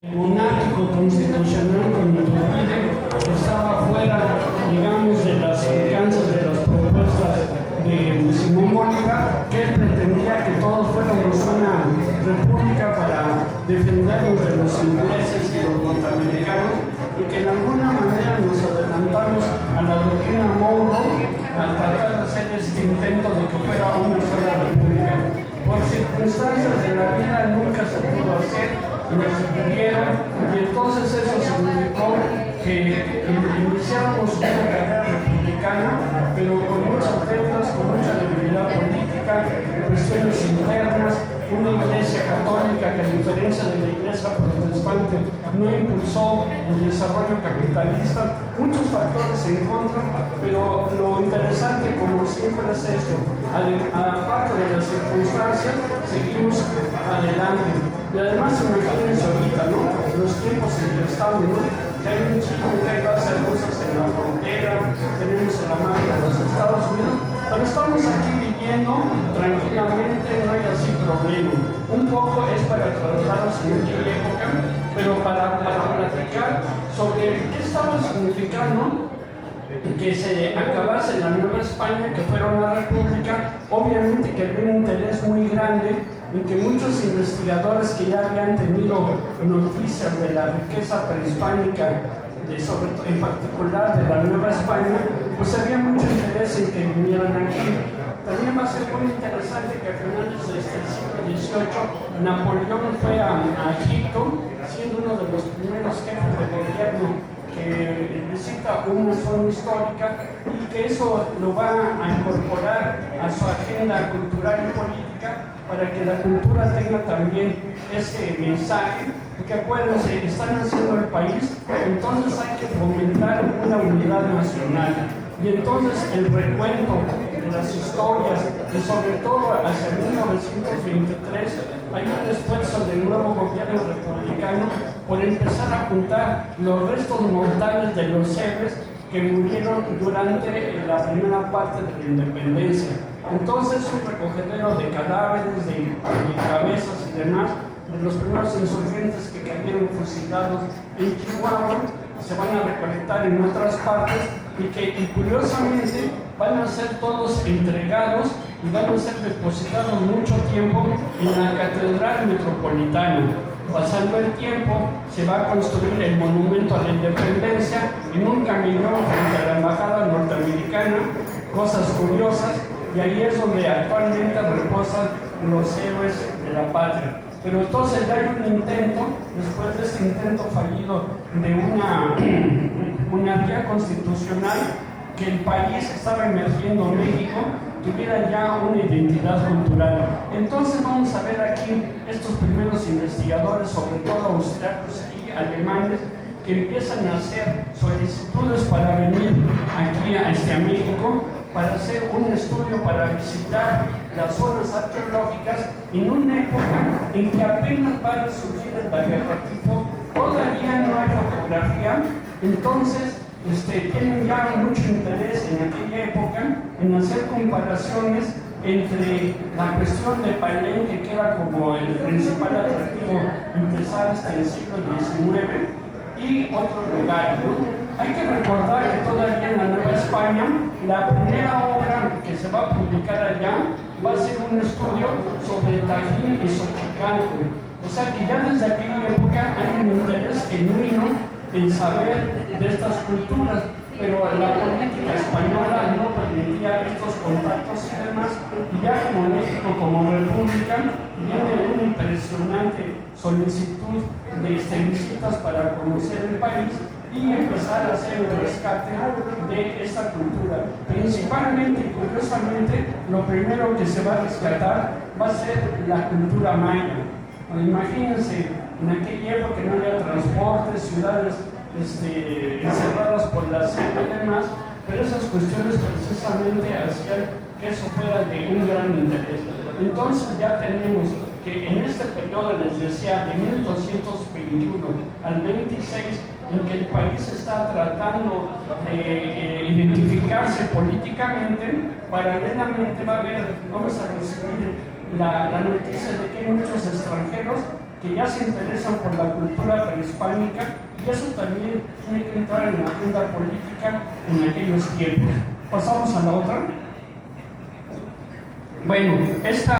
monárquico constitucional con Iturbide estaba fuera, digamos, de las alcances de las propuestas de Simón Bolívar, que él pretendía que todos fuéramos una república para defendernos de los ingleses y los norteamericanos, y que de alguna manera nos adelantamos a la doctrina Monroe al tratar de hacer este intento de que fuera una sola república. Por circunstancias de la vida nunca se pudo hacer, nos impidieron, y entonces eso significó que iniciáramos una carrera republicana, pero con muchas deudas, con mucha debilidad política, cuestiones internas, una iglesia católica que a diferencia de la iglesia protestante no impulsó el desarrollo capitalista, muchos factores en contra, pero lo interesante, como siempre, es esto: aparte de las circunstancias, seguimos adelante. Y además, imagínense ahorita, ¿no? Los tiempos en que estamos, ¿no? Que hay un chico que va a hacer cosas en la frontera, tenemos en la mano de los Estados Unidos, pero estamos aquí viviendo tranquilamente, no hay así problema. Un poco es para trasladarnos en aquella época, pero para platicar sobre qué estaba significando que se acabase la Nueva España, que fuera una república. Obviamente que había un interés muy grande en que muchos investigadores que ya habían tenido noticias de la riqueza prehispánica, en particular de la Nueva España, pues había mucho interés en que vinieran aquí. También va a ser muy interesante que a finales del siglo XVIII Napoleón fue a Egipto, siendo uno de los primeros jefes de gobierno que visita una zona histórica, y que eso lo va a incorporar a su agenda cultural y política para que la cultura tenga también ese mensaje, porque acuérdense, están haciendo el país, entonces hay que fomentar una unidad nacional. Y entonces el recuento de las historias, y sobre todo hacia 1923, hay un esfuerzo del nuevo gobierno republicano por empezar a juntar los restos mortales de los héroes que murieron durante la primera parte de la independencia. Entonces, un recogedero de cadáveres, de cabezas y demás, de los primeros insurgentes que cayeron fusilados en Chihuahua, se van a recolectar en otras partes, y curiosamente van a ser todos entregados y van a ser depositados mucho tiempo en la Catedral Metropolitana. Pasando el tiempo, se va a construir el Monumento a la Independencia en un camino frente a la Embajada norteamericana, cosas curiosas, y ahí es donde actualmente reposan los héroes de la patria. Pero entonces ya hay un intento, después de este intento fallido de una vía constitucional, que el país estaba emergiendo, México tuviera ya una identidad cultural. Entonces vamos a ver aquí estos primeros investigadores, sobre todo austriacos y alemanes, que empiezan a hacer solicitudes para venir aquí a México, para hacer un estudio, para visitar las zonas arqueológicas en una época en que apenas va a surgir el daguerrotipo, todavía no hay fotografía. Entonces tienen ya mucho interés en aquella época en hacer comparaciones entre la cuestión de Palenque, que era como el principal atractivo empezar hasta el siglo XIX, y otros lugares, ¿no? Hay que recordar que todavía en la Nueva España, la primera obra que se va a publicar allá va a ser un estudio sobre Tajín y Xochicalco. O sea que ya desde aquella época hay un interés genuino en saber de estas culturas, pero la política española no permitía estos contactos y demás, y ya como México, como república, viene una impresionante solicitud de visitas para conocer el país y empezar a hacer el rescate de esta cultura. Principalmente y curiosamente, lo primero que se va a rescatar va a ser la cultura maya. Imagínense, en aquella época no había transportes, ciudades encerradas por la selva y demás, pero esas cuestiones precisamente hacían que eso fuera de un gran interés. Entonces ya tenemos que en este periodo, les decía, de 1221 al 26, en que el país está tratando de identificarse políticamente, paralelamente vamos a recibir la noticia de que hay muchos extranjeros que ya se interesan por la cultura prehispánica, y eso también tiene que entrar en la agenda política en aquellos tiempos. Pasamos a la otra. Bueno, esta